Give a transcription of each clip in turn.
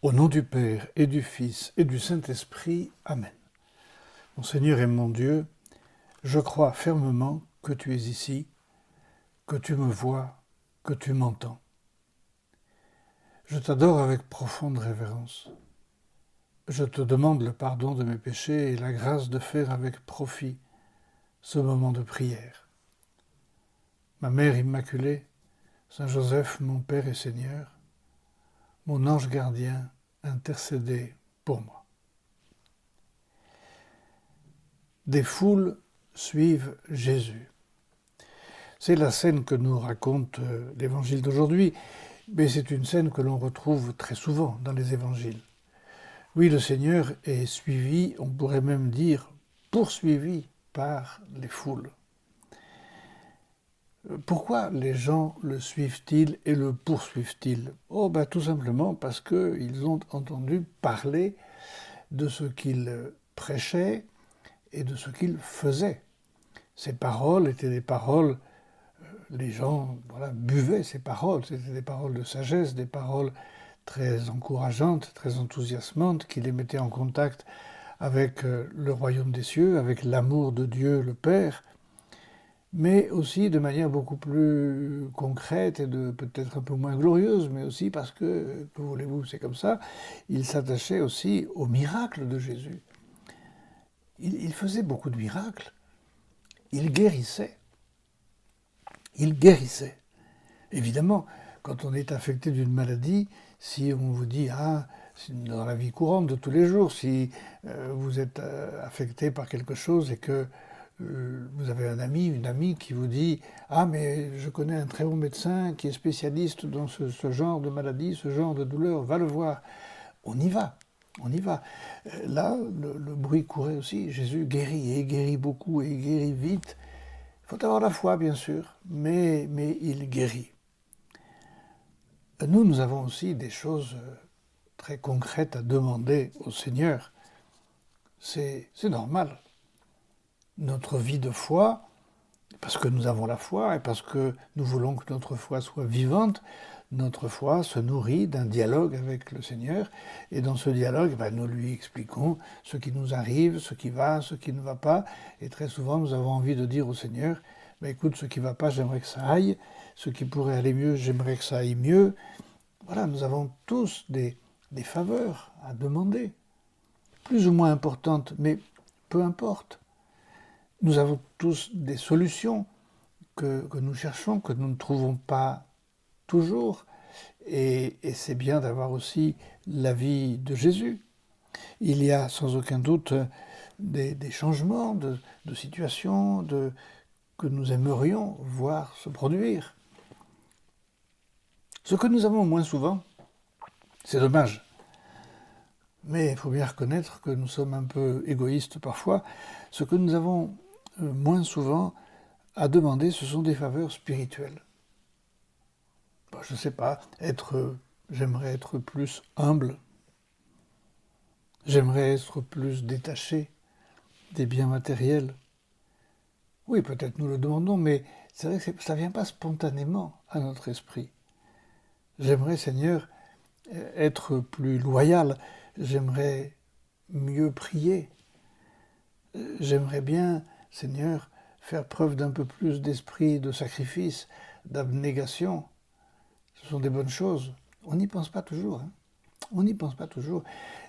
Au nom du Père et du Fils et du Saint-Esprit. Amen. Mon Seigneur et mon Dieu, je crois fermement que tu es ici, que tu me vois, que tu m'entends. Je t'adore avec profonde révérence. Je te demande le pardon de mes péchés et la grâce de faire avec profit ce moment de prière. Ma Mère Immaculée, Saint Joseph, mon Père et Seigneur, mon ange gardien, intercédez pour moi. Des foules suivent Jésus. C'est la scène que nous raconte l'évangile d'aujourd'hui, mais c'est une scène que l'on retrouve très souvent dans les évangiles. Oui, le Seigneur est suivi, on pourrait même dire poursuivi par les foules. Pourquoi les gens le suivent-ils et le poursuivent-ils ? Tout simplement parce qu'ils ont entendu parler de ce qu'il prêchait et de ce qu'il faisait. Ces paroles étaient des paroles, les gens buvaient ces paroles, c'était des paroles de sagesse, des paroles très encourageantes, très enthousiasmantes, qui les mettaient en contact avec le royaume des cieux, avec l'amour de Dieu le Père, mais aussi de manière beaucoup plus concrète et peut-être un peu moins glorieuse, mais aussi parce que voulez-vous, c'est comme ça, il s'attachait aussi aux miracles de Jésus. Il faisait beaucoup de miracles. Il guérissait. Il guérissait. Évidemment, quand on est affecté d'une maladie, si on vous dit, dans la vie courante de tous les jours, si vous êtes affecté par quelque chose et que vous avez un ami, une amie qui vous dit « Ah, mais je connais un très bon médecin qui est spécialiste dans ce genre de maladie, ce genre de douleur, va le voir. » On y va, on y va. Là, le bruit courait aussi. Jésus guérit, et guérit beaucoup, et guérit vite. Il faut avoir la foi, bien sûr, mais il guérit. Nous avons aussi des choses très concrètes à demander au Seigneur. C'est normal. Notre vie de foi, parce que nous avons la foi et parce que nous voulons que notre foi soit vivante, notre foi se nourrit d'un dialogue avec le Seigneur. Et dans ce dialogue, nous lui expliquons ce qui nous arrive, ce qui va, ce qui ne va pas. Et très souvent, nous avons envie de dire au Seigneur, écoute, ce qui ne va pas, j'aimerais que ça aille. Ce qui pourrait aller mieux, j'aimerais que ça aille mieux. Voilà, nous avons tous des faveurs à demander, plus ou moins importantes, mais peu importe. Nous avons tous des solutions que nous cherchons, que nous ne trouvons pas toujours. Et c'est bien d'avoir aussi la vie de Jésus. Il y a sans aucun doute des changements de situation que nous aimerions voir se produire. Ce que nous avons moins souvent, c'est dommage. Mais il faut bien reconnaître que nous sommes un peu égoïstes parfois. Ce que nous avons moins souvent à demander, ce sont des faveurs spirituelles. Je ne sais pas, j'aimerais être plus humble. J'aimerais être plus détaché des biens matériels. Oui, peut-être nous le demandons, mais c'est vrai que ça ne vient pas spontanément à notre esprit. J'aimerais, Seigneur, être plus loyal. J'aimerais mieux prier. J'aimerais bien, Seigneur, faire preuve d'un peu plus d'esprit de sacrifice, d'abnégation. Ce sont des bonnes choses. On n'y pense pas toujours. On n'y pense pas toujours.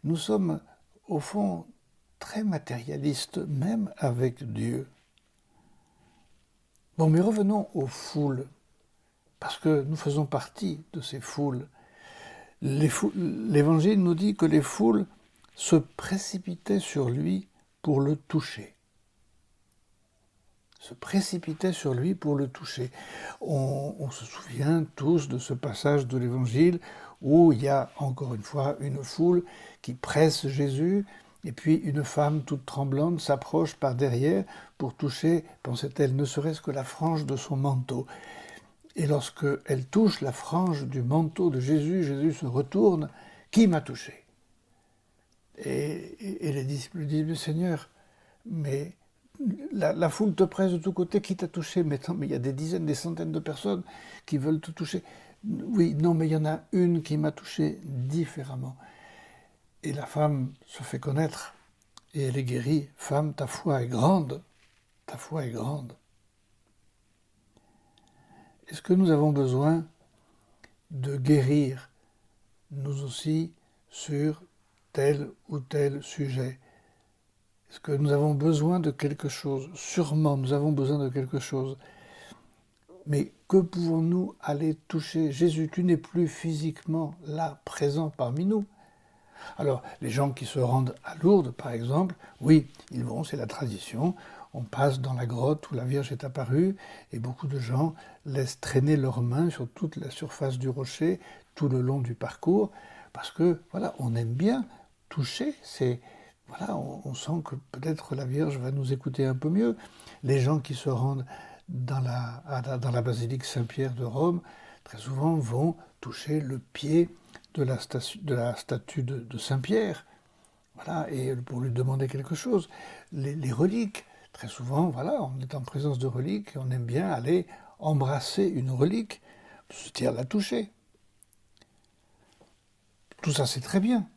Nous sommes, au fond, très matérialistes, même avec Dieu. Mais revenons aux foules, parce que nous faisons partie de ces foules. L'Évangile nous dit que les foules se précipitaient sur lui pour le toucher. Se précipitaient sur lui pour le toucher. On se souvient tous de ce passage de l'Évangile où il y a encore une fois une foule qui presse Jésus, et puis une femme toute tremblante s'approche par derrière pour toucher, pensait-elle, ne serait-ce que la frange de son manteau. Et lorsqu'elle touche la frange du manteau de Jésus, Jésus se retourne. « Qui m'a touché ?» Et les disciples lui disent « Seigneur, mais la foule te presse de tous côtés, qui t'a touché ?» Mais il y a des dizaines, des centaines de personnes qui veulent te toucher. Oui, non, mais il y en a une qui m'a touché différemment. Et la femme se fait connaître et elle est guérie. Femme, ta foi est grande. Ta foi est grande. Est-ce que nous avons besoin de guérir, nous aussi, sur tel ou tel sujet? Est-ce que nous avons besoin de quelque chose? Sûrement, nous avons besoin de quelque chose. Mais que pouvons-nous aller toucher? Jésus, tu n'es plus physiquement là, présent parmi nous. Alors, les gens qui se rendent à Lourdes, par exemple, oui, ils vont, c'est la tradition. On passe dans la grotte où la Vierge est apparue et beaucoup de gens laissent traîner leurs mains sur toute la surface du rocher tout le long du parcours parce que, voilà, on aime bien toucher. Voilà, on sent que peut-être la Vierge va nous écouter un peu mieux. Les gens qui se rendent dans la basilique Saint-Pierre de Rome, très souvent vont toucher le pied de la statue de Saint-Pierre, voilà, et pour lui demander quelque chose. Les reliques, très souvent, voilà, on est en présence de reliques et on aime bien aller embrasser une relique, c'est-à-dire la toucher. Tout ça, c'est très bien.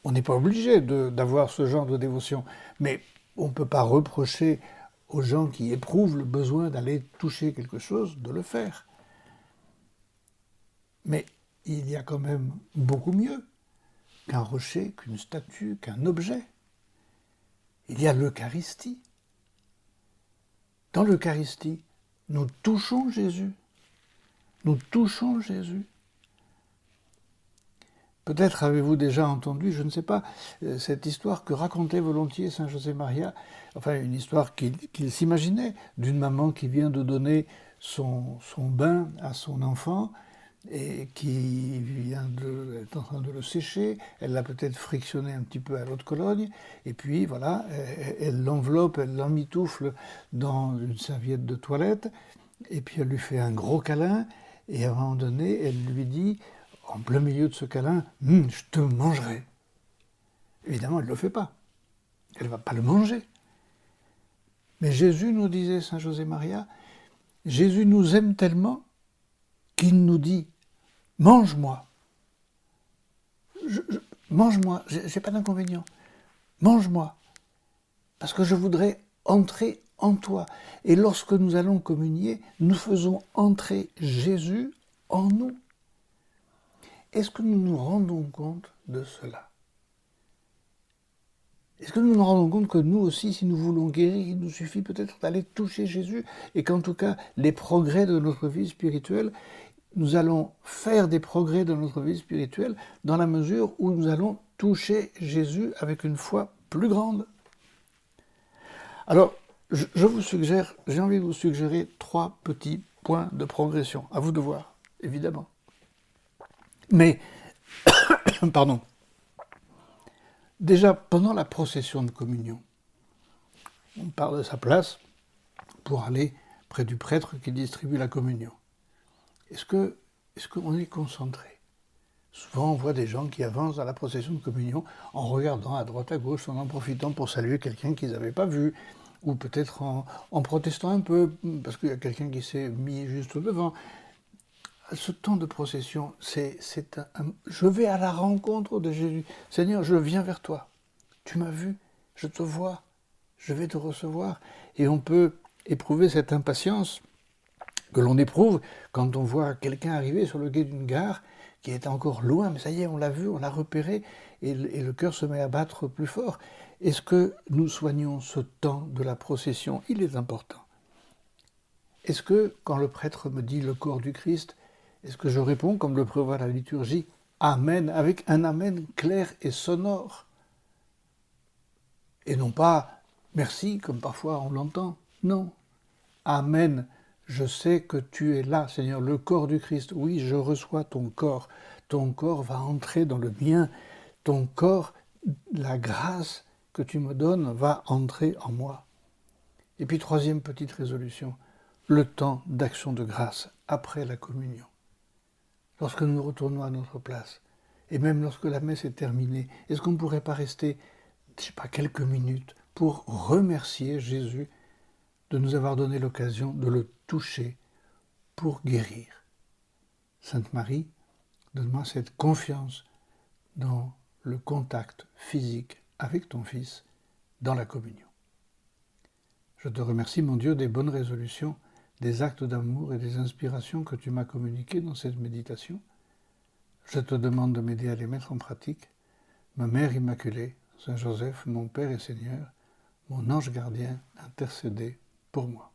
On n'est pas obligé d'avoir ce genre de dévotion, mais on ne peut pas reprocher aux gens qui éprouvent le besoin d'aller toucher quelque chose de le faire. Mais il y a quand même beaucoup mieux qu'un rocher, qu'une statue, qu'un objet. Il y a l'Eucharistie. Dans l'Eucharistie, nous touchons Jésus. Nous touchons Jésus. Peut-être avez-vous déjà entendu, je ne sais pas, cette histoire que racontait volontiers Saint José-Maria, enfin une histoire qu'il s'imaginait d'une maman qui vient de donner son bain à son enfant et qui est en train de le sécher, elle l'a peut-être frictionné un petit peu à l'eau de Cologne, et puis voilà, elle l'enveloppe, elle l'emmitoufle dans une serviette de toilette, et puis elle lui fait un gros câlin, et à un moment donné, elle lui dit, en plein milieu de ce câlin, « je te mangerai ». Évidemment, elle ne le fait pas. Elle ne va pas le manger. Mais Jésus, nous disait Saint José-Maria, Jésus nous aime tellement qu'il nous dit « mange-moi ». Mange-moi, j'ai pas d'inconvénient. Mange-moi, parce que je voudrais entrer en toi. Et lorsque nous allons communier, nous faisons entrer Jésus en nous. Est-ce que nous nous rendons compte de cela? Est-ce que nous nous rendons compte que nous aussi, si nous voulons guérir, il nous suffit peut-être d'aller toucher Jésus et qu'en tout cas, les progrès de notre vie spirituelle, nous allons faire des progrès dans notre vie spirituelle dans la mesure où nous allons toucher Jésus avec une foi plus grande. Alors, je vous suggère, j'ai envie de vous suggérer 3 petits points de progression. À vous de voir, évidemment. Mais, pardon, déjà pendant la procession de communion, on part de sa place pour aller près du prêtre qui distribue la communion. Est-ce qu'on est concentré? Souvent, on voit des gens qui avancent dans la procession de communion en regardant à droite à gauche, en profitant pour saluer quelqu'un qu'ils n'avaient pas vu, ou peut-être en protestant un peu, parce qu'il y a quelqu'un qui s'est mis juste devant. Ce temps de procession, je vais à la rencontre de Jésus. Seigneur, je viens vers toi. Tu m'as vu, je te vois, je vais te recevoir. Et on peut éprouver cette impatience que l'on éprouve quand on voit quelqu'un arriver sur le quai d'une gare qui est encore loin, mais ça y est, on l'a vu, on l'a repéré, et le cœur se met à battre plus fort. Est-ce que nous soignons ce temps de la procession? Il est important. Est-ce que, quand le prêtre me dit le corps du Christ, est-ce que je réponds, comme le prévoit la liturgie, Amen, avec un Amen clair et sonore? Et non pas merci, comme parfois on l'entend. Non. Amen. Je sais que tu es là, Seigneur, le corps du Christ. Oui, je reçois ton corps. Ton corps va entrer dans le mien. Ton corps, la grâce que tu me donnes, va entrer en moi. Et puis, 3e petite résolution, le temps d'action de grâce après la communion. Lorsque nous retournons à notre place, et même lorsque la messe est terminée, est-ce qu'on ne pourrait pas rester, je ne sais pas, quelques minutes pour remercier Jésus de nous avoir donné l'occasion de le toucher pour guérir? Sainte Marie, donne-moi cette confiance dans le contact physique avec ton Fils dans la communion. Je te remercie, mon Dieu, des bonnes résolutions, des actes d'amour et des inspirations que tu m'as communiquées dans cette méditation. Je te demande de m'aider à les mettre en pratique. Ma Mère Immaculée, Saint Joseph, mon Père et Seigneur, mon ange gardien, intercédez pour moi.